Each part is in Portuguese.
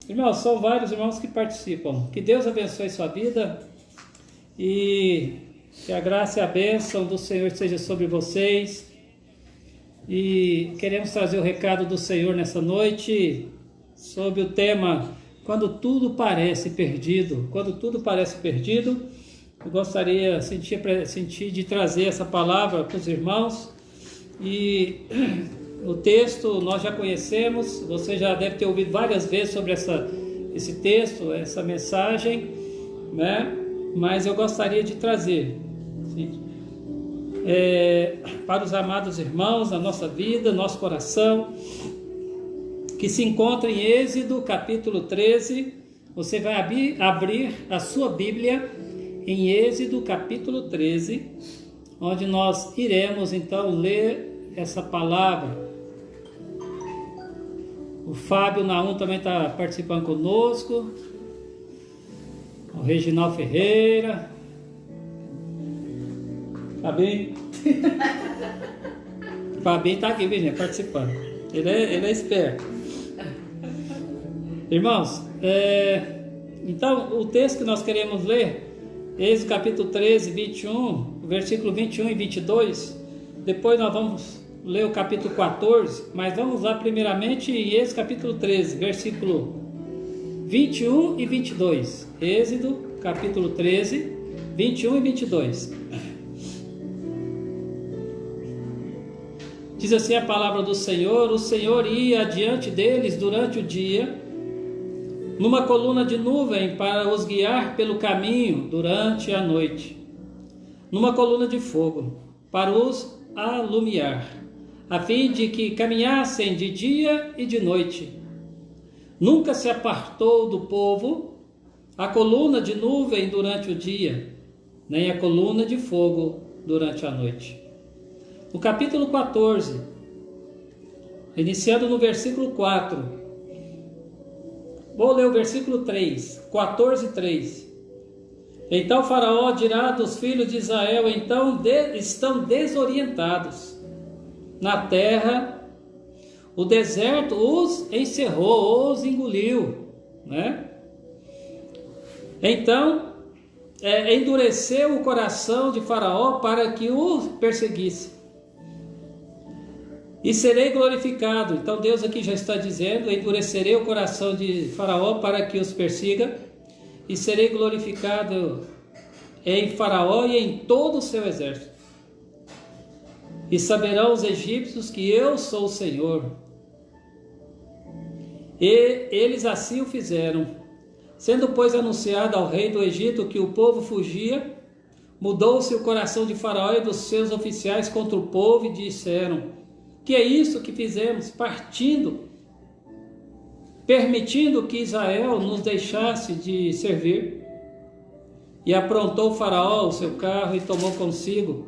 Irmãos, são vários irmãos que participam. Que Deus abençoe sua vida e que a graça e a bênção do Senhor esteja sobre vocês. E queremos trazer o recado do Senhor nessa noite sobre o tema quando tudo parece perdido. Quando tudo parece perdido, eu gostaria sentir de trazer essa palavra para os irmãos. E o texto nós já conhecemos, você já deve ter ouvido várias vezes sobre esse texto, essa mensagem, né? Mas eu gostaria de trazer para os amados irmãos, a nossa vida, nosso coração, que se encontra em Êxodo capítulo 13. Você vai abrir a sua Bíblia em Êxodo capítulo 13, onde nós iremos então ler essa palavra. O Fábio Naum também está participando conosco, o Reginaldo Ferreira. Fabinho está aqui, Virgínia, participando. Ele é esperto. Irmãos, então o texto que nós queremos ler, Êxodo capítulo 13, 21, versículo 21 e 22. Depois nós vamos ler o capítulo 14, mas vamos lá primeiramente em Êxodo capítulo 13, versículo 21 e 22. Êxodo capítulo 13, 21 e 22. Diz assim a palavra do Senhor: o Senhor ia adiante deles durante o dia, numa coluna de nuvem para os guiar pelo caminho durante a noite, numa coluna de fogo para os alumiar, a fim de que caminhassem de dia e de noite. Nunca se apartou do povo a coluna de nuvem durante o dia, nem a coluna de fogo durante a noite. No capítulo 14, iniciando no versículo 4, vou ler o versículo 3, 14, 3. Então Faraó dirá dos filhos de Israel: então estão desorientados na terra, o deserto os encerrou, os engoliu, né? Então endureceu o coração de Faraó para que o perseguisse, e serei glorificado. Então Deus aqui já está dizendo: endurecerei o coração de Faraó para que os persiga, e serei glorificado em Faraó e em todo o seu exército. E saberão os egípcios que eu sou o Senhor. E eles assim o fizeram. Sendo, pois, anunciado ao rei do Egito que o povo fugia, mudou-se o coração de Faraó e dos seus oficiais contra o povo, e disseram: que é isso que fizemos, permitindo que Israel nos deixasse de servir? E aprontou Faraó o seu carro e tomou consigo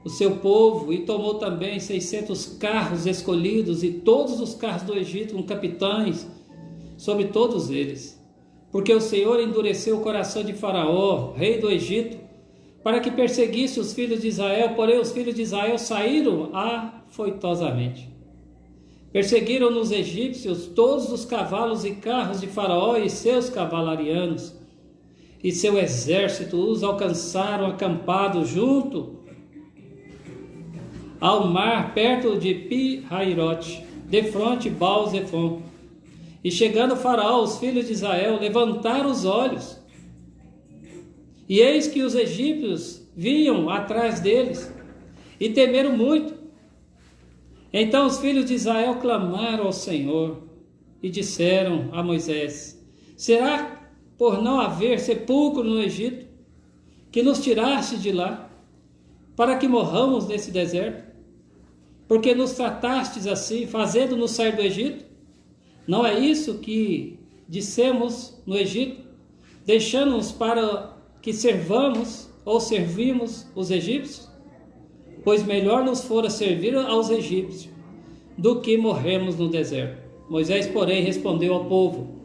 o seu povo, e tomou também 600 carros escolhidos e todos os carros do Egito, com capitães sobre todos eles. Porque o Senhor endureceu o coração de Faraó, rei do Egito, para que perseguisse os filhos de Israel, porém os filhos de Israel saíram afoitosamente. Perseguiram nos egípcios todos os cavalos e carros de Faraó e seus cavalarianos, e seu exército os alcançaram acampados junto ao mar, perto de Pi-Hairote, defronte Baal-Zephon. E chegando Faraó, os filhos de Israel levantaram os olhos, e eis que os egípcios vinham atrás deles, e temeram muito. Então os filhos de Israel clamaram ao Senhor, e disseram a Moisés: será por não haver sepulcro no Egito, que nos tiraste de lá, para que morramos nesse deserto? Porque nos tratastes assim, fazendo-nos sair do Egito? Não é isso que dissemos no Egito, deixando-nos para que servimos os egípcios? Pois melhor nos fora servir aos egípcios do que morrermos no deserto. Moisés, porém, respondeu ao povo: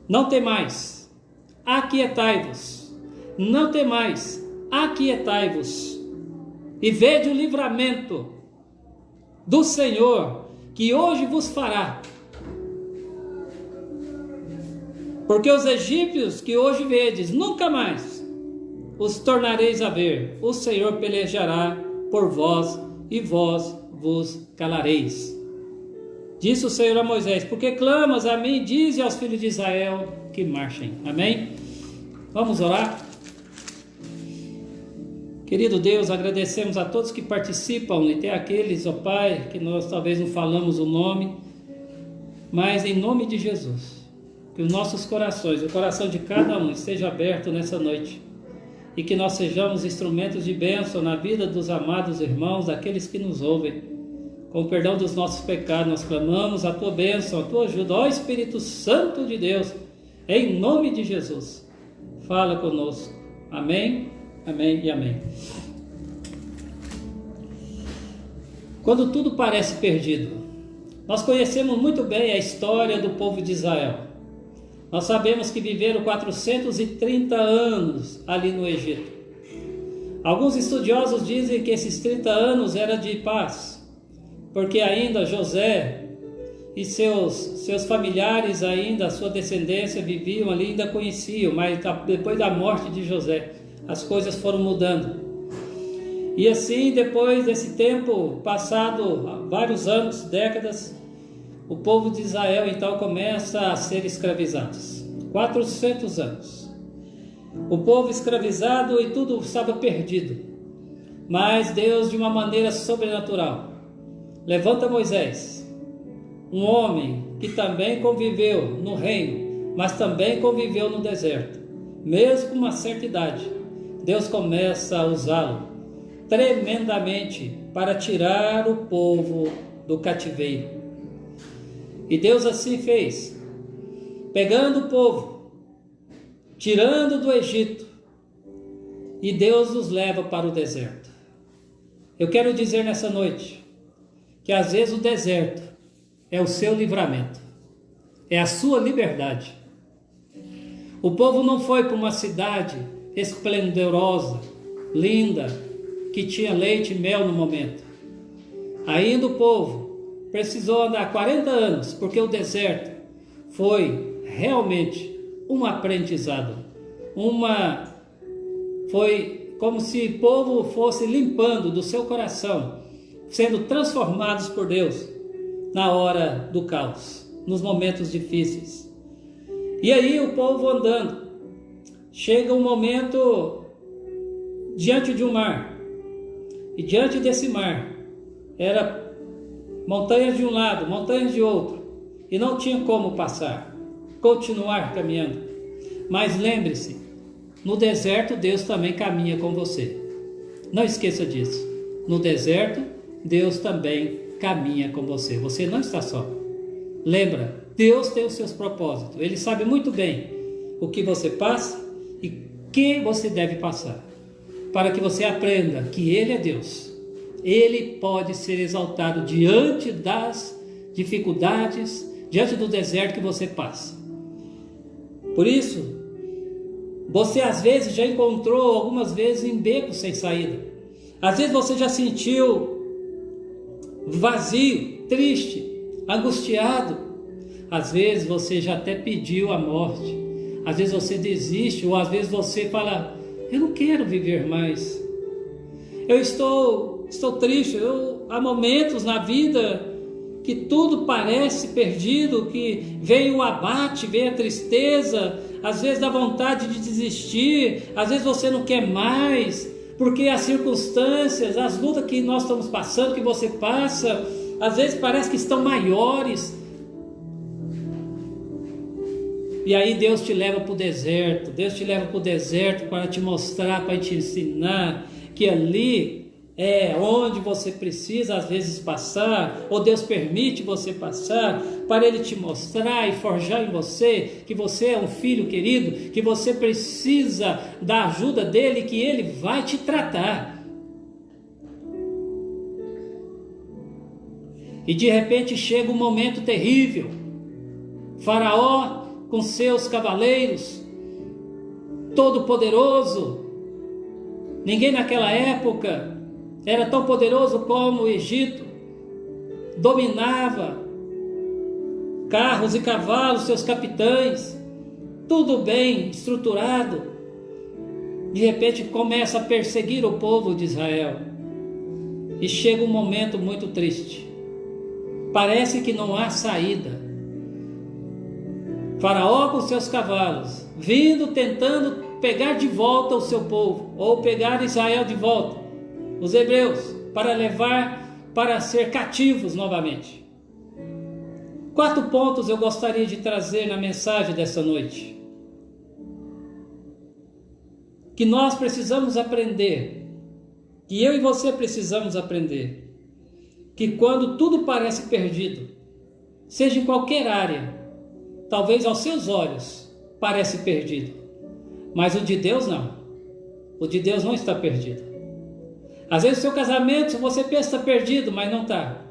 não temais, aquietai-vos. Não temais, aquietai-vos, e vede o livramento do Senhor, que hoje vos fará. Porque os egípcios que hoje vedes, nunca mais os tornareis a ver. O Senhor pelejará por vós, e vós vos calareis. Disse o Senhor a Moisés: porque clamas a mim, dize aos filhos de Israel que marchem. Amém? Vamos orar? Querido Deus, agradecemos a todos que participam, e até aqueles, ó Pai, que nós talvez não falamos o nome, mas em nome de Jesus, que os nossos corações, o coração de cada um esteja aberto nessa noite, e que nós sejamos instrumentos de bênção na vida dos amados irmãos, daqueles que nos ouvem. Com o perdão dos nossos pecados, nós clamamos a Tua bênção, a Tua ajuda, ó Espírito Santo de Deus, em nome de Jesus. Fala conosco. Amém, amém e amém. Quando tudo parece perdido, nós conhecemos muito bem a história do povo de Israel. Nós sabemos que viveram 430 anos ali no Egito. Alguns estudiosos dizem que esses 30 anos eram de paz, porque ainda José e seus familiares, ainda a sua descendência, viviam ali, ainda conheciam, mas depois da morte de José, as coisas foram mudando. E assim, depois desse tempo, passado vários anos, décadas, o povo de Israel então começa a ser escravizados. 400 anos. O povo escravizado e tudo estava perdido. Mas Deus, de uma maneira sobrenatural, levanta Moisés, um homem que também conviveu no reino, mas também conviveu no deserto. Mesmo com uma certa idade, Deus começa a usá-lo tremendamente para tirar o povo do cativeiro. E Deus assim fez, pegando o povo, tirando do Egito, e Deus os leva para o deserto. Eu quero dizer nessa noite, que às vezes o deserto é o seu livramento, é a sua liberdade. O povo não foi para uma cidade esplendorosa, linda, que tinha leite e mel no momento. Ainda o povo precisou andar 40 anos, porque o deserto foi realmente um aprendizado. Foi como se o povo fosse limpando do seu coração, sendo transformados por Deus na hora do caos, nos momentos difíceis. E aí o povo andando, chega um momento diante de um mar, e diante desse mar era montanhas de um lado, montanhas de outro, e não tinha como passar, continuar caminhando. Mas lembre-se, no deserto Deus também caminha com você. Não esqueça disso. No deserto Deus também caminha com você. Você não está só. Lembra, Deus tem os seus propósitos. Ele sabe muito bem o que você passa e o que você deve passar, para que você aprenda que Ele é Deus. Ele pode ser exaltado diante das dificuldades, diante do deserto que você passa. Por isso, você às vezes já encontrou algumas vezes em becos sem saída. Às vezes você já sentiu vazio, triste, angustiado. Às vezes você já até pediu a morte. Às vezes você desiste, ou às vezes você fala: eu não quero viver mais. Eu estou triste. Há momentos na vida que tudo parece perdido, que vem o abate, vem a tristeza, às vezes dá vontade de desistir, às vezes você não quer mais, porque as circunstâncias, as lutas que nós estamos passando, que você passa, às vezes parece que estão maiores. E aí Deus te leva para o deserto. Deus te leva para o deserto para te mostrar, para te ensinar que ali é onde você precisa às vezes passar, ou Deus permite você passar, para Ele te mostrar e forjar em você que você é um filho querido, que você precisa da ajuda dEle, que Ele vai te tratar. E de repente chega um momento terrível. Faraó com seus cavaleiros, todo poderoso. Ninguém naquela época era tão poderoso como o Egito. Dominava carros e cavalos, seus capitães. tudo bem estruturado, de repente começa a perseguir o povo de Israel. E chega um momento muito triste. Parece que não há saída. Faraó com seus cavalos, vindo, tentando pegar de volta o seu povo, ou pegar Israel de volta, os hebreus, para levar para ser cativos novamente. 4 pontos eu gostaria de trazer na mensagem dessa noite, que nós precisamos aprender, que eu e você precisamos aprender, que quando tudo parece perdido, seja em qualquer área, talvez aos seus olhos parece perdido, mas o de Deus não. O de Deus não está perdido. Às vezes o seu casamento você pensa que está perdido, mas não está.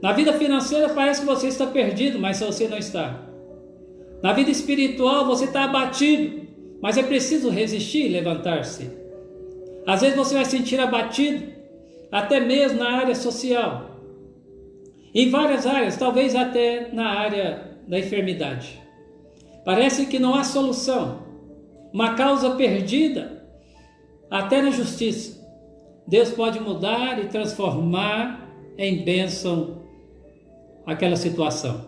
Na vida financeira parece que você está perdido, mas você não está. Na vida espiritual você está abatido, mas é preciso resistir e levantar-se. Às vezes você vai se sentir abatido, até mesmo na área social. Em várias áreas, talvez até na área da enfermidade. Parece que não há solução. Uma causa perdida, até na justiça. Deus pode mudar e transformar em bênção aquela situação.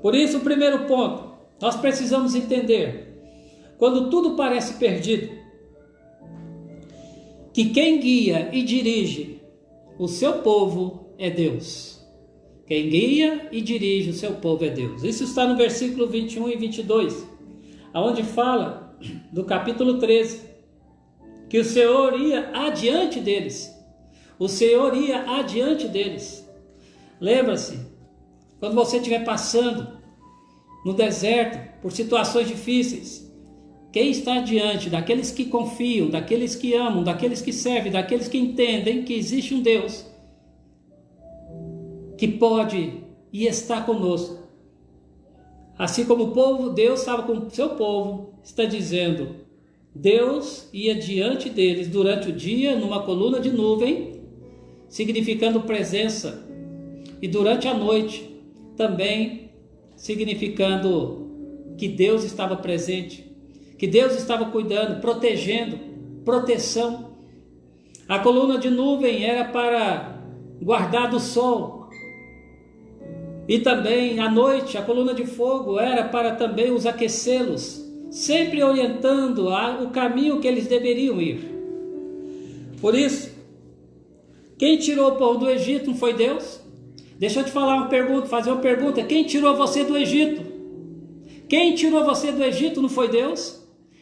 Por isso, o primeiro ponto, nós precisamos entender, quando tudo parece perdido, que quem guia e dirige o seu povo é Deus. Quem guia e dirige o seu povo é Deus. Isso está no versículo 21 e 22, onde fala do capítulo 13, que o Senhor ia adiante deles. O Senhor ia adiante deles. Lembra-se, quando você estiver passando no deserto, por situações difíceis, quem está diante daqueles que confiam, daqueles que amam, daqueles que servem, daqueles que entendem que existe um Deus que pode e está conosco. Assim como o povo, Deus estava com o seu povo, está dizendo, Deus ia diante deles durante o dia numa coluna de nuvem, significando presença, e durante a noite também significando que Deus estava presente, que Deus estava cuidando, protegendo, proteção. A coluna de nuvem era para guardar do sol, e também à noite a coluna de fogo era para também os aquecê-los, sempre orientando o caminho que eles deveriam ir. Por isso, quem tirou o povo do Egito não foi Deus? Deixa eu te fazer uma pergunta. Quem tirou você do Egito? Quem tirou você do Egito não foi Deus?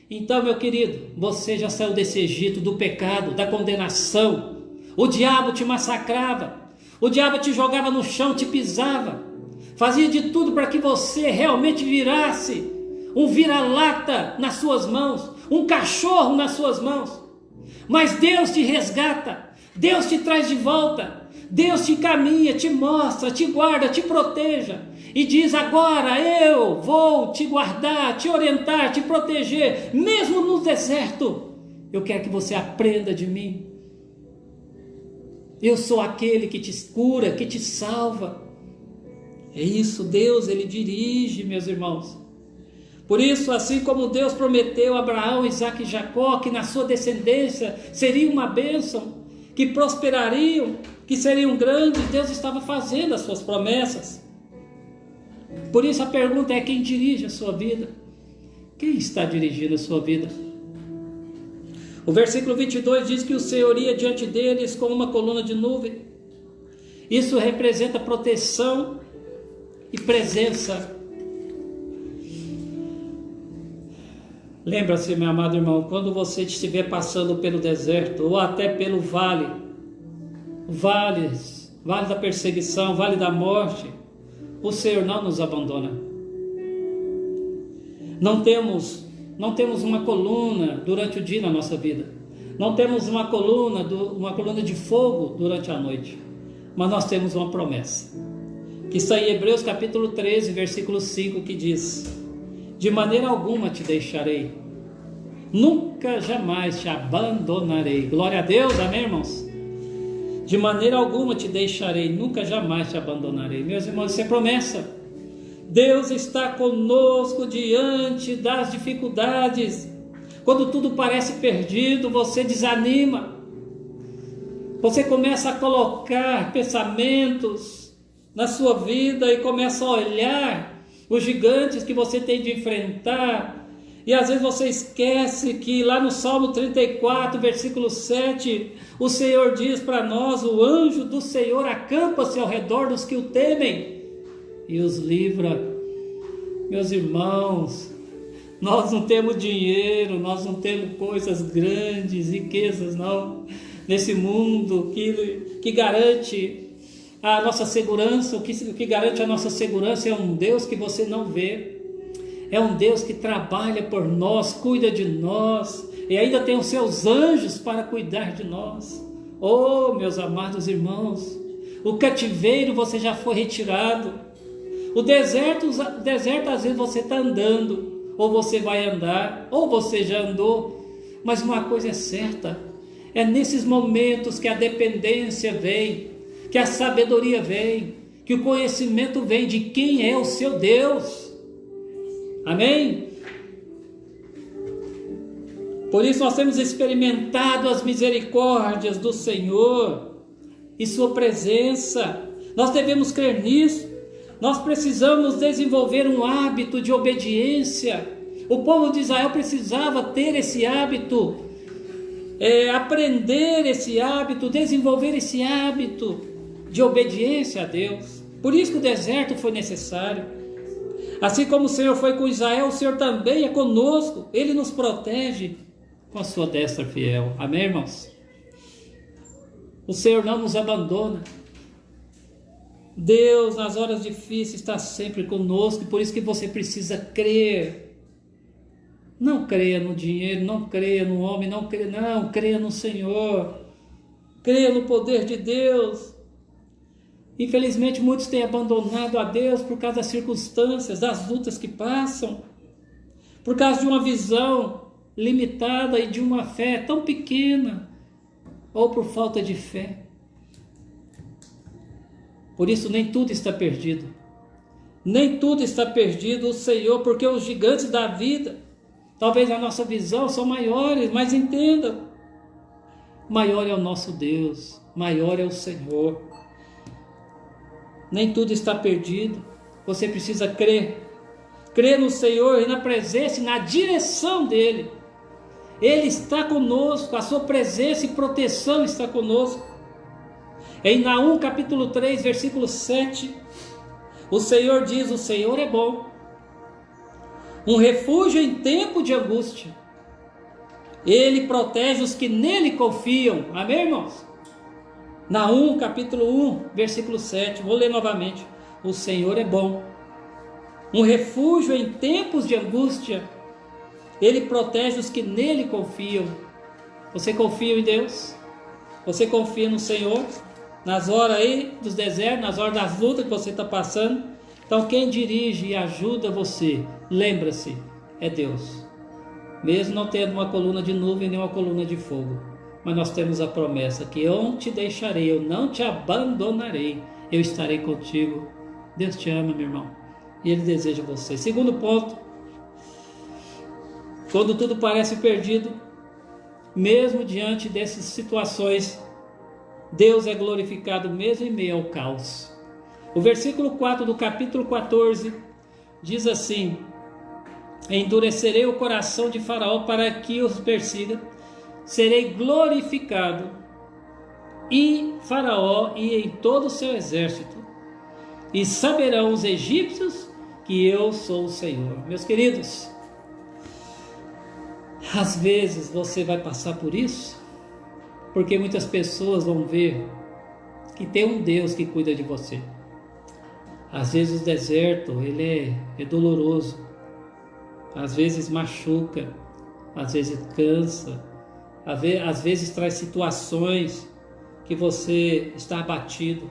Então, meu querido, você já saiu desse Egito do pecado, da condenação. O diabo te massacrava, o diabo te jogava no chão, te pisava, fazia de tudo para que você realmente virasse um vira-lata nas suas mãos, um cachorro nas suas mãos. Mas Deus te resgata, Deus te traz de volta, Deus te caminha, te mostra, te guarda, te proteja e diz: agora eu vou te guardar, te orientar, te proteger, mesmo no deserto. Eu quero que você aprenda de mim. Eu sou aquele que te cura, que te salva. É isso, Deus, Ele dirige, meus irmãos. Por isso, assim como Deus prometeu a Abraão, Isaque e Jacó, que na sua descendência seria uma bênção, que prosperariam, que seriam grandes, Deus estava fazendo as suas promessas. Por isso a pergunta é: quem dirige a sua vida? Quem está dirigindo a sua vida? O versículo 22 diz que o Senhor ia diante deles com uma coluna de nuvem. Isso representa proteção e presença. Lembra-se, meu amado irmão, quando você estiver passando pelo deserto ou até pelo vale da perseguição, vale da morte, o Senhor não nos abandona. Não temos uma coluna durante o dia na nossa vida. Não temos uma coluna de fogo durante a noite. Mas nós temos uma promessa, que está em Hebreus capítulo 13, versículo 5, que diz: de maneira alguma te deixarei, nunca jamais te abandonarei. Glória a Deus, amém, irmãos? De maneira alguma te deixarei, nunca jamais te abandonarei. Meus irmãos, isso é promessa. Deus está conosco diante das dificuldades. Quando tudo parece perdido, você desanima. Você começa a colocar pensamentos na sua vida e começa a olhar os gigantes que você tem de enfrentar. E às vezes você esquece que lá no Salmo 34, versículo 7, o Senhor diz para nós: o anjo do Senhor acampa-se ao redor dos que o temem e os livra. Meus irmãos, nós não temos dinheiro, nós não temos coisas grandes, riquezas não, nesse mundo que garante a nossa segurança. O que garante a nossa segurança é um Deus que você não vê. É um Deus que trabalha por nós, cuida de nós, e ainda tem os seus anjos para cuidar de nós. Oh, meus amados irmãos, o cativeiro você já foi retirado. O deserto às vezes você está andando, ou você vai andar, ou você já andou. Mas uma coisa é certa, é nesses momentos que a dependência vem, que a sabedoria vem, que o conhecimento vem de quem é o seu Deus. Amém? Por isso nós temos experimentado as misericórdias do Senhor e sua presença. Nós devemos crer nisso. Nós precisamos desenvolver um hábito de obediência. O povo de Israel precisava ter esse hábito, aprender esse hábito, desenvolver esse hábito de obediência a Deus. Por isso que o deserto foi necessário. Assim como o Senhor foi com Israel, o Senhor também é conosco. Ele nos protege com a sua destra fiel. Amém, irmãos? O Senhor não nos abandona. Deus, nas horas difíceis, está sempre conosco. E por isso que você precisa crer. Não creia no dinheiro, não creia no homem, não, creia no Senhor. Creia no poder de Deus. Infelizmente muitos têm abandonado a Deus por causa das circunstâncias, das lutas que passam, por causa de uma visão limitada e de uma fé tão pequena, ou por falta de fé. Por isso nem tudo está perdido. Nem tudo está perdido, o Senhor, porque os gigantes da vida, talvez na nossa visão, são maiores, mas entenda, maior é o nosso Deus, maior é o Senhor. Nem tudo está perdido. Você precisa crer. Crer no Senhor e na presença e na direção dEle. Ele está conosco. A sua presença e proteção está conosco. Em Naum capítulo 3, versículo 7, o Senhor diz: o Senhor é bom, um refúgio em tempo de angústia. Ele protege os que nele confiam. Amém, irmãos? Naum capítulo 1, versículo 7, vou ler novamente. O Senhor é bom, um refúgio em tempos de angústia. Ele protege os que nele confiam. Você confia em Deus? Você confia no Senhor? Nas horas aí dos desertos, nas horas das lutas que você está passando? Então quem dirige e ajuda você, lembra-se, é Deus. Mesmo não tendo uma coluna de nuvem nem uma coluna de fogo. Mas nós temos a promessa que eu não te deixarei, eu não te abandonarei, eu estarei contigo. Deus te ama, meu irmão, e Ele deseja você. Segundo ponto, quando tudo parece perdido, mesmo diante dessas situações, Deus é glorificado mesmo em meio ao caos. O versículo 4 do capítulo 14 diz assim: endurecerei o coração de Faraó para que os persiga, serei glorificado em Faraó e em todo o seu exército, e saberão os egípcios que eu sou o Senhor. Meus queridos, às vezes você vai passar por isso, porque muitas pessoas vão ver que tem um Deus que cuida de você. Às vezes o deserto ele é doloroso, às vezes machuca, às vezes cansa, às vezes traz situações que você está abatido.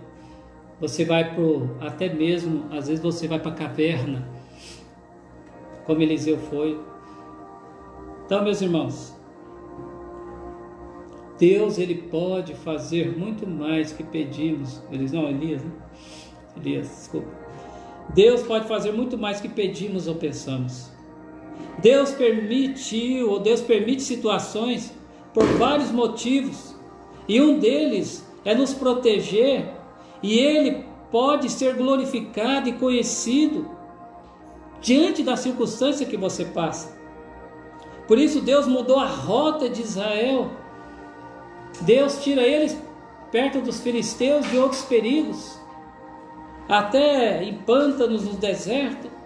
Você vai até mesmo, às vezes você vai para a caverna, como Eliseu foi. Então, meus irmãos, Deus ele pode fazer muito mais que pedimos. Elias, desculpa. Deus pode fazer muito mais que pedimos ou pensamos. Deus permitiu, ou Deus permite situações por vários motivos, e um deles é nos proteger, e Ele pode ser glorificado e conhecido diante da circunstância que você passa. Por isso Deus mudou a rota de Israel. Deus tira eles perto dos filisteus, de outros perigos, até em pântanos no deserto.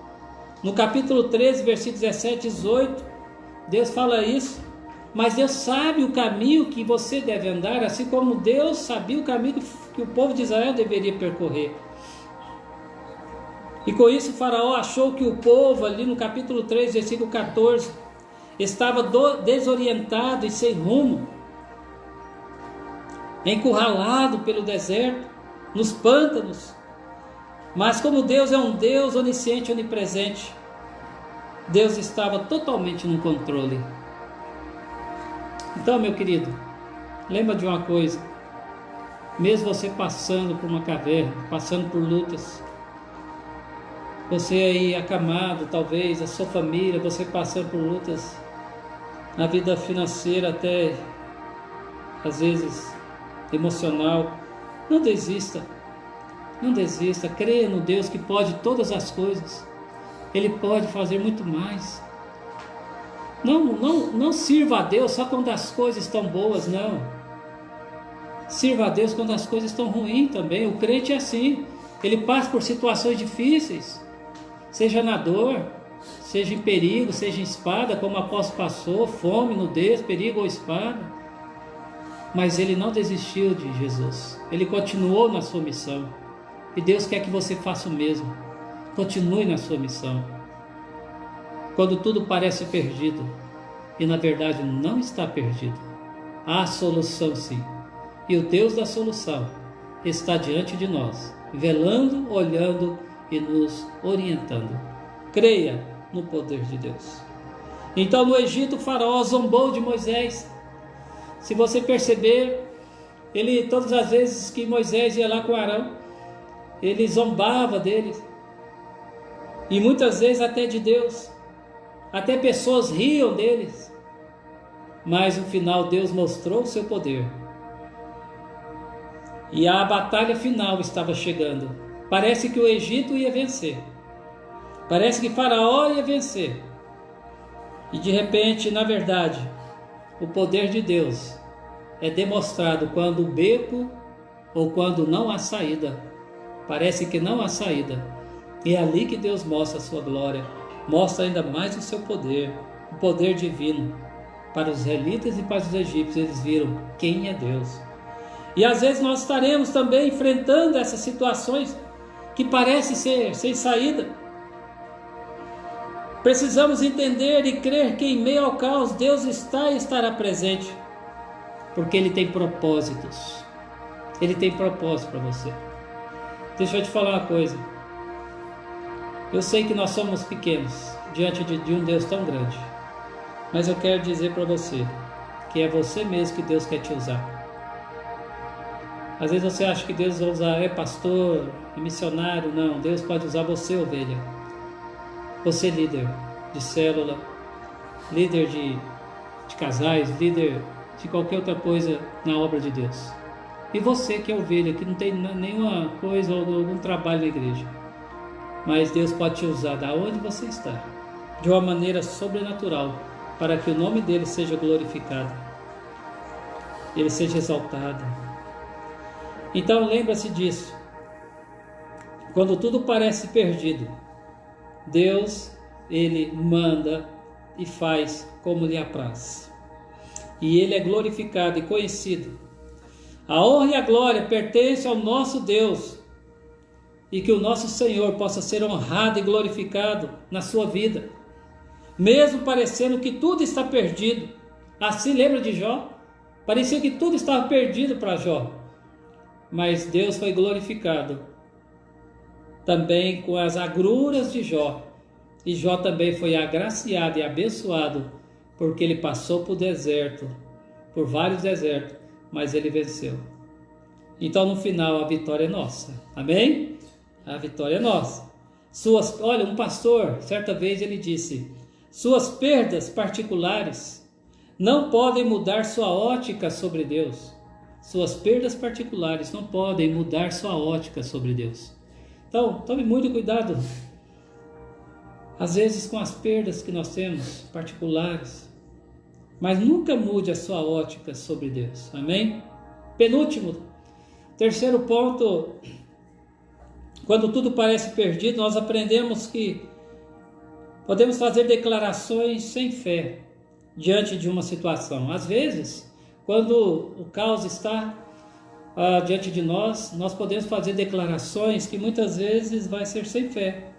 No capítulo 13, versículos 17 e 18, Deus fala isso. Mas Deus sabe o caminho que você deve andar, assim como Deus sabia o caminho que o povo de Israel deveria percorrer. E com isso o faraó achou que o povo, ali no capítulo 3, versículo 14, estava desorientado e sem rumo, encurralado pelo deserto, nos pântanos. Mas como Deus é um Deus onisciente e onipresente, Deus estava totalmente no controle. Então, meu querido, lembra de uma coisa: mesmo você passando por uma caverna, passando por lutas, você aí acamado, talvez, a sua família, você passando por lutas na vida financeira, até às vezes emocional, não desista. Não desista, creia no Deus que pode todas as coisas. Ele pode fazer muito mais. Não sirva a Deus só quando as coisas estão boas, não. Sirva a Deus quando as coisas estão ruins também. O crente é assim. Ele passa por situações difíceis, seja na dor, seja em perigo, seja em espada, como o apóstolo passou, fome, nudez, perigo ou espada. Mas ele não desistiu de Jesus. Ele continuou na sua missão. E Deus quer que você faça o mesmo. Continue na sua missão. Quando tudo parece perdido, e na verdade não está perdido, há solução sim. E o Deus da solução está diante de nós, velando, olhando e nos orientando. Creia no poder de Deus. Então no Egito o faraó zombou de Moisés. Se você perceber, ele, todas as vezes que Moisés ia lá com Arão, ele zombava deles, e muitas vezes até de Deus, até pessoas riam deles, mas no final Deus mostrou o seu poder, e a batalha final estava chegando. Parece que o Egito ia vencer, parece que Faraó ia vencer, e de repente, na verdade, o poder de Deus é demonstrado quando o beco, ou quando não há saída. Parece que não há saída. E é ali que Deus mostra a sua glória, mostra ainda mais o seu poder, o poder divino. Para os israelitas e para os egípcios, eles viram quem é Deus. E às vezes nós estaremos também enfrentando essas situações que parecem ser sem saída. Precisamos entender e crer que em meio ao caos Deus está e estará presente, porque Ele tem propósitos. Ele tem propósito para você. Deixa eu te falar uma coisa. Eu sei que nós somos pequenos diante de um Deus tão grande, mas eu quero dizer para você que é você mesmo que Deus quer te usar. Às vezes você acha que Deus vai usar pastor, missionário. Não, Deus pode usar você, ovelha. Você, líder de célula, líder de casais, líder de qualquer outra coisa na obra de Deus. E você que é ovelha, que não tem nenhuma coisa ou algum trabalho na igreja, mas Deus pode te usar da onde você está, de uma maneira sobrenatural, para que o nome dele seja glorificado, ele seja exaltado. Então lembra-se disso. Quando tudo parece perdido, Deus, ele manda e faz como lhe apraz, e ele é glorificado e conhecido. A honra e a glória pertencem ao nosso Deus, e que o nosso Senhor possa ser honrado e glorificado na sua vida, mesmo parecendo que tudo está perdido. Assim, lembra de Jó? Parecia que tudo estava perdido para Jó, mas Deus foi glorificado também com as agruras de Jó, e Jó também foi agraciado e abençoado, porque ele passou por deserto, por vários desertos, mas ele venceu. Então no final a vitória é nossa, amém? A vitória é nossa. Olha, um pastor, certa vez ele disse, suas perdas particulares não podem mudar sua ótica sobre Deus. Suas perdas particulares não podem mudar sua ótica sobre Deus. Então, tome muito cuidado, às vezes com as perdas que nós temos particulares, mas nunca mude a sua ótica sobre Deus. Amém? Penúltimo, terceiro ponto, quando tudo parece perdido, nós aprendemos que podemos fazer declarações sem fé diante de uma situação. Às vezes, quando o caos está diante de nós, nós podemos fazer declarações que muitas vezes vai ser sem fé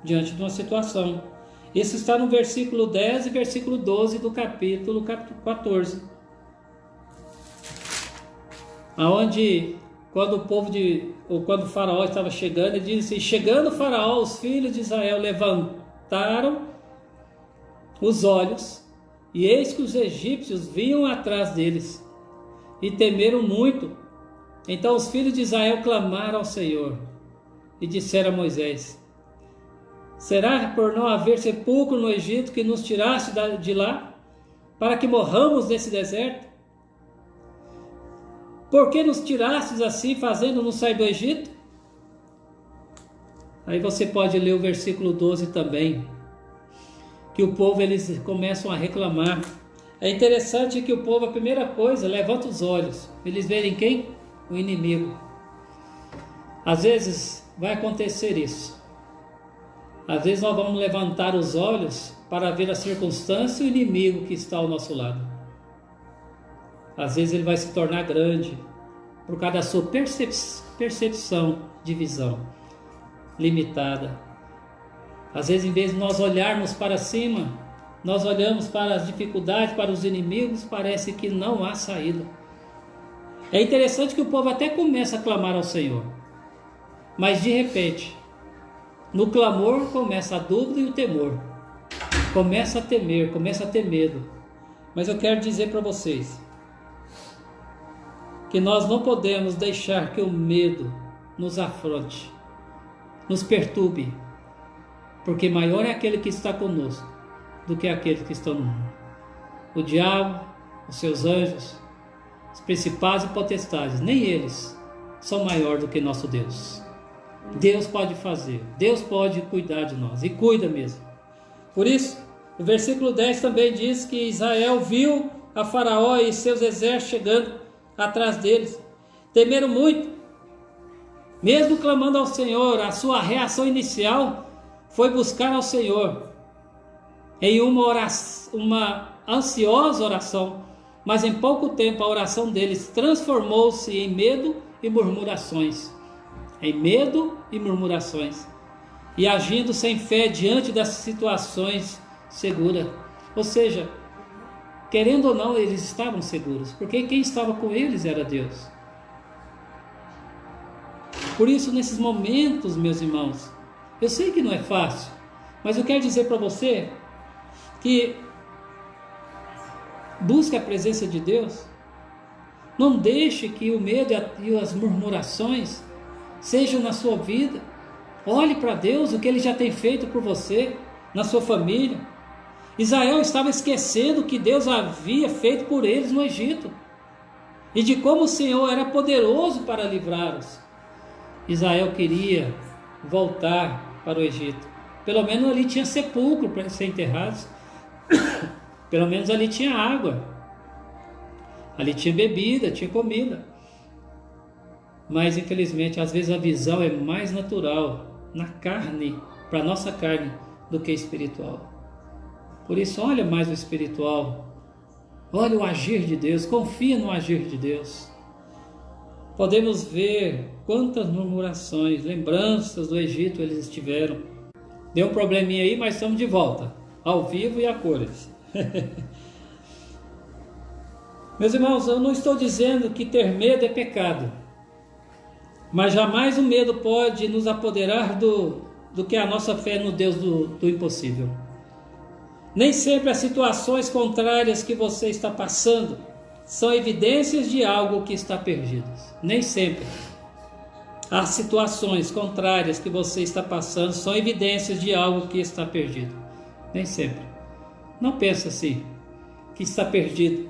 diante de uma situação. Isso está no versículo 10 e versículo 12 do capítulo 14. Aonde, quando o faraó estava chegando, ele disse: chegando o faraó, os filhos de Israel levantaram os olhos, e eis que os egípcios vinham atrás deles, e temeram muito. Então os filhos de Israel clamaram ao Senhor, e disseram a Moisés: será por não haver sepulcro no Egito que nos tiraste de lá, para que morramos nesse deserto? Por que nos tirastes assim, fazendo-nos sair do Egito? Aí você pode ler o versículo 12 também, que o povo, eles começam a reclamar. É interessante que o povo, a primeira coisa, levanta os olhos. Eles verem quem? O inimigo. Às vezes vai acontecer isso. Às vezes nós vamos levantar os olhos para ver a circunstância e o inimigo que está ao nosso lado. Às vezes ele vai se tornar grande por causa da sua percepção de visão limitada. Às vezes, em vez de nós olharmos para cima, nós olhamos para as dificuldades, para os inimigos, parece que não há saída. É interessante que o povo até começa a clamar ao Senhor, mas de repente, no clamor começa a dúvida e o temor. Começa a temer, começa a ter medo. Mas eu quero dizer para vocês que nós não podemos deixar que o medo nos afronte, nos perturbe, porque maior é aquele que está conosco do que aqueles que estão no mundo. O diabo, os seus anjos, os principados e potestades, nem eles são maiores do que nosso Deus. Deus pode fazer, Deus pode cuidar de nós, e cuida mesmo. Por isso, o versículo 10 também diz que Israel viu a Faraó e seus exércitos chegando atrás deles, temeram muito. Mesmo clamando ao Senhor, a sua reação inicial foi buscar ao Senhor em uma ansiosa oração, mas em pouco tempo a oração deles transformou-se em medo e murmurações. Em medo e murmurações, e agindo sem fé diante das situações seguras. Ou seja, querendo ou não, eles estavam seguros, porque quem estava com eles era Deus. Por isso, nesses momentos, meus irmãos, eu sei que não é fácil, mas eu quero dizer para você que busque a presença de Deus. Não deixe que o medo e as murmurações sejam na sua vida. Olhe para Deus, o que Ele já tem feito por você, na sua família. Israel estava esquecendo o que Deus havia feito por eles no Egito, e de como o Senhor era poderoso para livrá-los. Israel queria voltar para o Egito. Pelo menos ali tinha sepulcro para ser enterrados. Pelo menos ali tinha água. Ali tinha bebida, tinha comida. Mas infelizmente, às vezes a visão é mais natural na carne, para a nossa carne, do que espiritual. Por isso, olha mais o espiritual. Olha o agir de Deus, confia no agir de Deus. Podemos ver quantas murmurações, lembranças do Egito eles tiveram. Deu um probleminha aí, mas estamos de volta, ao vivo e a cores. Meus irmãos, eu não estou dizendo que ter medo é pecado, mas jamais o medo pode nos apoderar do que a nossa fé no Deus do impossível. Nem sempre as situações contrárias que você está passando são evidências de algo que está perdido. Nem sempre. As situações contrárias que você está passando são evidências de algo que está perdido. Nem sempre. Não pense assim, que está perdido,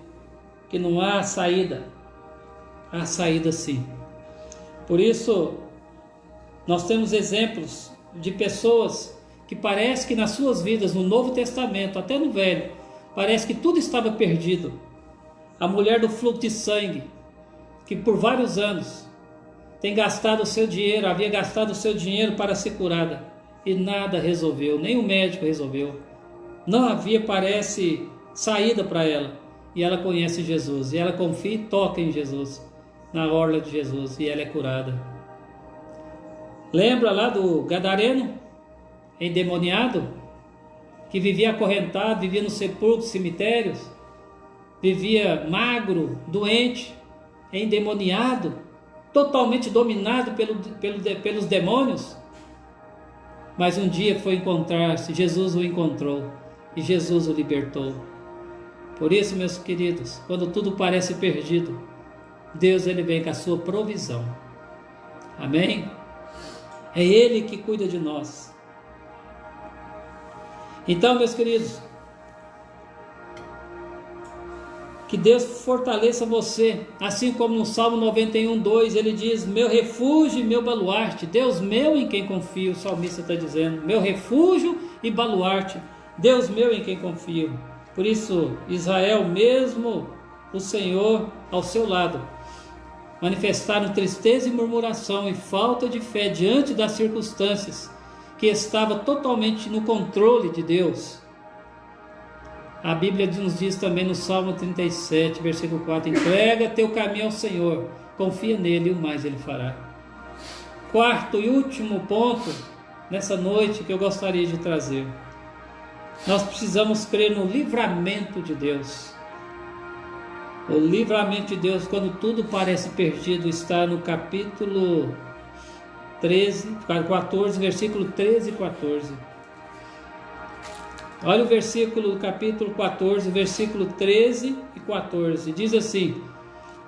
que não há saída. Há saída sim. Por isso, nós temos exemplos de pessoas que parece que nas suas vidas, no Novo Testamento, até no Velho, parece que tudo estava perdido. A mulher do fluxo de sangue, que por vários anos tem gastado o seu dinheiro, havia gastado o seu dinheiro para ser curada, e nada resolveu, nem o médico resolveu. Não havia, parece, saída para ela, e ela conhece Jesus, e ela confia e toca em Jesus, na orla de Jesus, e ela é curada. Lembra lá do gadareno, endemoniado, que vivia acorrentado, vivia nos sepulcros, cemitérios, vivia magro, doente, endemoniado, totalmente dominado pelos demônios, mas um dia foi encontrar-se, Jesus o encontrou e Jesus o libertou. Por isso, meus queridos, quando tudo parece perdido, Deus ele vem com a sua provisão. Amém? É Ele que cuida de nós. Então, meus queridos, que Deus fortaleça você, assim como no Salmo 91:2 ele diz: meu refúgio e meu baluarte, Deus meu em quem confio. O salmista está dizendo: meu refúgio e baluarte, Deus meu em quem confio. Por isso, Israel, mesmo o Senhor ao seu lado, manifestaram tristeza e murmuração e falta de fé diante das circunstâncias, que estava totalmente no controle de Deus. A Bíblia nos diz também no Salmo 37, versículo 4, entrega teu caminho ao Senhor, confia nele e o mais ele fará. Quarto e último ponto nessa noite que eu gostaria de trazer: nós precisamos crer no livramento de Deus. O livramento de Deus, quando tudo parece perdido, está no capítulo 14, versículo 13 e 14. Olha o versículo do capítulo 14, versículo 13 e 14. Diz assim: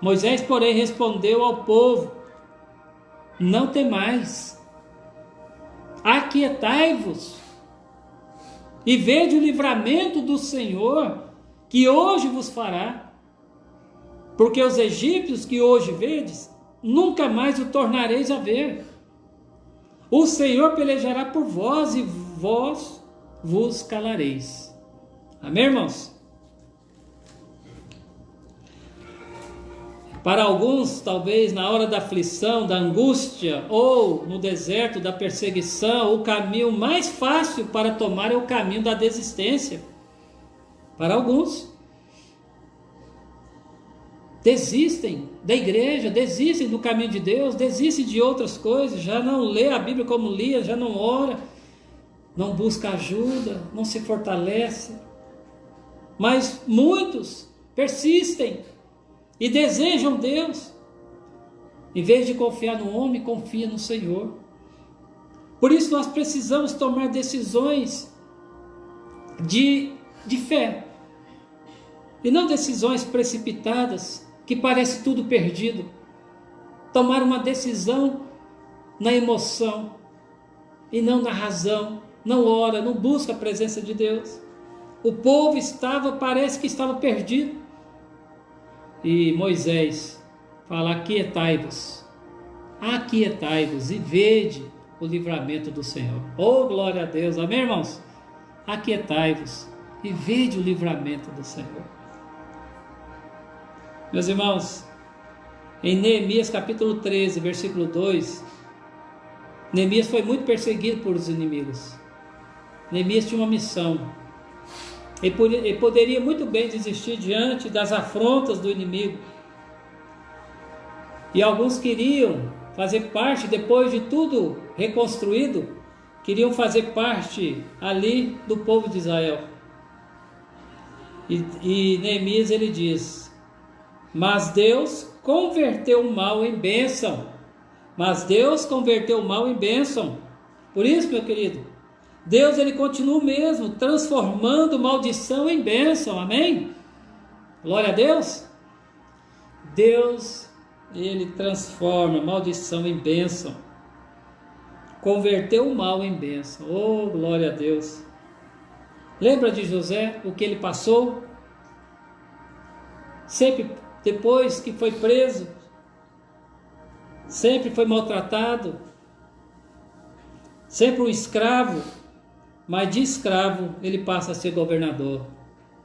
Moisés, porém, respondeu ao povo: não temais, aquietai-vos e vede o livramento do Senhor, que hoje vos fará. Porque os egípcios que hoje vedes, nunca mais o tornareis a ver. O Senhor pelejará por vós e vós vos calareis. Amém, irmãos? Para alguns, talvez na hora da aflição, da angústia, ou no deserto da perseguição, o caminho mais fácil para tomar é o caminho da desistência. Para alguns, desistem da igreja, desistem do caminho de Deus, desistem de outras coisas, já não lê a Bíblia como lia, já não ora, não busca ajuda, não se fortalece. Mas muitos persistem e desejam Deus. Em vez de confiar no homem, confia no Senhor. Por isso nós precisamos tomar decisões de fé, e não decisões precipitadas, que parece tudo perdido. Tomar uma decisão na emoção e não na razão. Não ora, não busca a presença de Deus. O povo parece que estava perdido. E Moisés fala: aquietai-vos e vede o livramento do Senhor. Oh, glória a Deus, amém, irmãos? Aquietai-vos e vede o livramento do Senhor. Meus irmãos, em Neemias capítulo 13, versículo 2, Neemias foi muito perseguido por os inimigos. Neemias tinha uma missão. Ele poderia muito bem desistir diante das afrontas do inimigo. E alguns queriam fazer parte, depois de tudo reconstruído, queriam fazer parte ali do povo de Israel. E Neemias ele diz: mas Deus converteu o mal em bênção. Por isso, meu querido, Deus ele continua mesmo transformando maldição em bênção. Amém? Glória a Deus. Deus Ele transforma maldição em bênção. Converteu o mal em bênção. Oh, glória a Deus. Lembra de José, o que ele passou? Sempre depois que foi preso, sempre foi maltratado, sempre um escravo, mas de escravo ele passa a ser governador.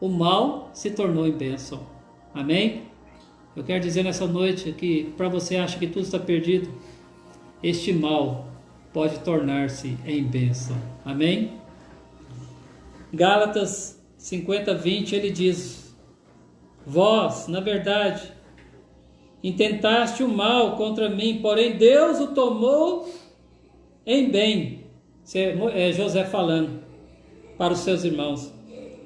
O mal se tornou em bênção. Amém? Eu quero dizer nessa noite que para você acha que tudo está perdido, este mal pode tornar-se em bênção. Amém? Gálatas 50:20 ele diz: vós, na verdade, intentaste o mal contra mim, porém Deus o tomou em bem. É José falando para os seus irmãos,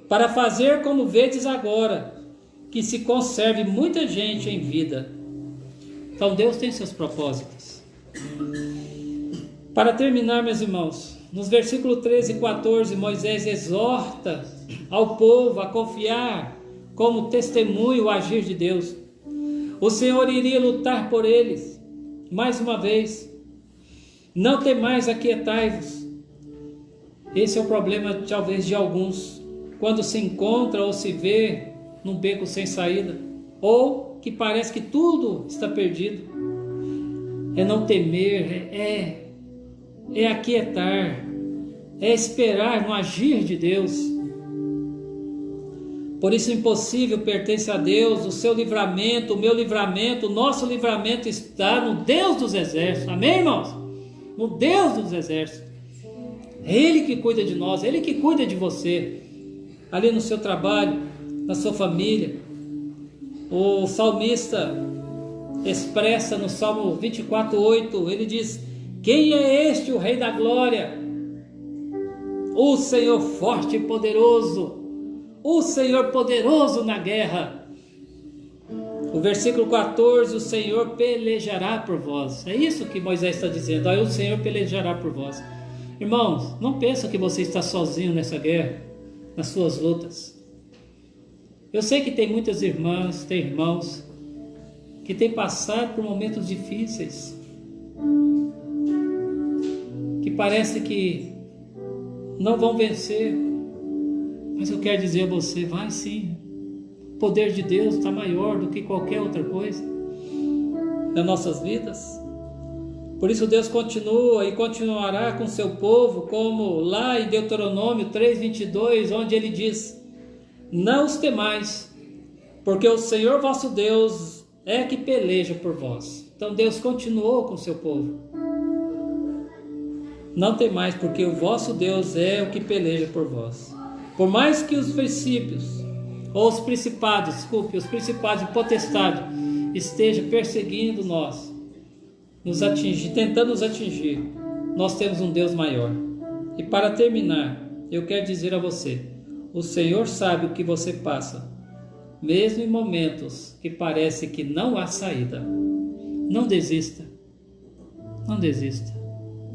para fazer como vedes agora, que se conserve muita gente em vida. Então Deus tem seus propósitos. Para terminar, meus irmãos, nos versículos 13 e 14, Moisés exorta ao povo a confiar como testemunho o agir de Deus. O Senhor iria lutar por eles. Mais uma vez, não temais, aquietai-vos. Esse é o problema, talvez, de alguns, quando se encontra ou se vê num beco sem saída, ou que parece que tudo está perdido. É não temer, é aquietar, é esperar no agir de Deus. Por isso, o impossível pertence a Deus. O seu livramento, o meu livramento, o nosso livramento está no Deus dos exércitos. Amém, irmãos? No Deus dos exércitos. É Ele que cuida de nós, é Ele que cuida de você, ali no seu trabalho, na sua família. O salmista expressa no Salmo 24:8, ele diz: quem é este, o Rei da Glória? O Senhor forte e poderoso, o Senhor poderoso na guerra. O versículo 14, o Senhor pelejará por vós. É isso que Moisés está dizendo, o Senhor pelejará por vós. Irmãos, não pensa que você está sozinho nessa guerra, nas suas lutas. Eu sei que tem muitas irmãs, tem irmãos que têm passado por momentos difíceis, que parece que não vão vencer, mas eu quero dizer a você, vai sim. O poder de Deus está maior do que qualquer outra coisa nas nossas vidas. Por isso Deus continua e continuará com seu povo, como lá em Deuteronômio 3:22, onde ele diz: não os temais, porque o Senhor vosso Deus é que peleja por vós. Então Deus continuou com o seu povo. Não temais, porque o vosso Deus é o que peleja por vós. Por mais que os princípios, ou os principados de potestade estejam perseguindo nós, nos atingir, tentando nos atingir, nós temos um Deus maior. E para terminar, eu quero dizer a você: o Senhor sabe o que você passa, mesmo em momentos que parece que não há saída. Não desista, não desista.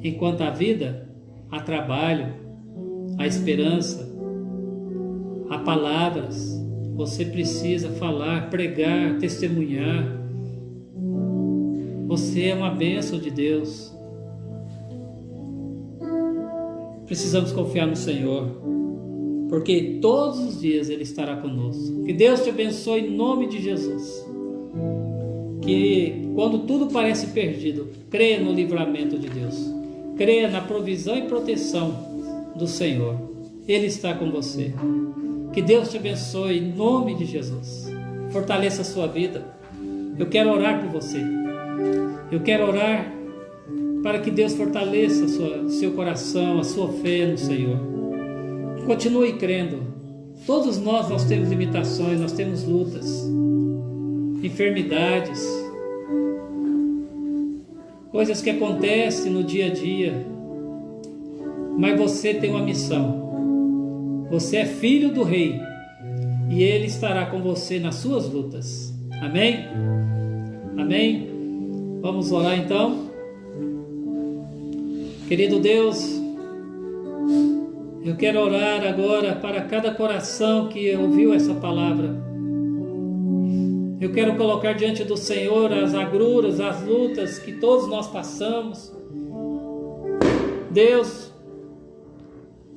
Enquanto há vida, há trabalho, há esperança, há palavras. Você precisa falar, pregar, testemunhar. Você é uma bênção de Deus. Precisamos confiar no Senhor, porque todos os dias Ele estará conosco. Que Deus te abençoe em nome de Jesus. Que quando tudo parece perdido, creia no livramento de Deus. Creia na provisão e proteção do Senhor. Ele está com você. Que Deus te abençoe em nome de Jesus. Fortaleça a sua vida. Eu quero orar por você. Eu quero orar para que Deus fortaleça o seu coração, a sua fé no Senhor. Continue crendo. Todos nós temos limitações, nós temos lutas, enfermidades, coisas que acontecem no dia a dia. Mas você tem uma missão. Você é filho do Rei e Ele estará com você nas suas lutas. Amém? Amém? Vamos orar então. Querido Deus, eu quero orar agora para cada coração que ouviu essa palavra. Eu quero colocar diante do Senhor as agruras, as lutas que todos nós passamos. Deus,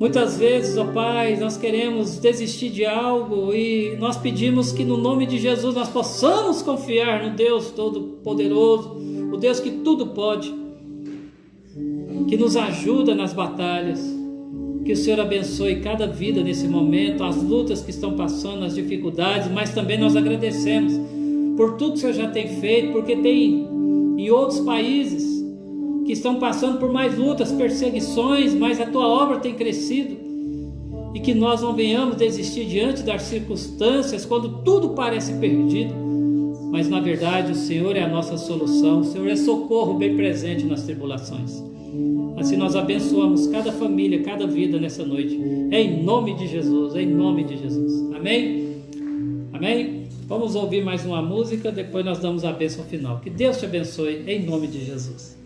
muitas vezes, ó Pai, nós queremos desistir de algo e nós pedimos que no nome de Jesus nós possamos confiar no Deus Todo-Poderoso, o Deus que tudo pode, que nos ajuda nas batalhas. Que o Senhor abençoe cada vida nesse momento, as lutas que estão passando, as dificuldades, mas também nós agradecemos por tudo que o Senhor já tem feito, porque tem em outros países que estão passando por mais lutas, perseguições, mas a Tua obra tem crescido, e que nós não venhamos desistir diante das circunstâncias, quando tudo parece perdido, mas na verdade o Senhor é a nossa solução, o Senhor é socorro bem presente nas tribulações. Assim nós abençoamos cada família, cada vida nessa noite, em nome de Jesus, em nome de Jesus, amém? Amém? Vamos ouvir mais uma música, depois nós damos a bênção final. Que Deus te abençoe, em nome de Jesus.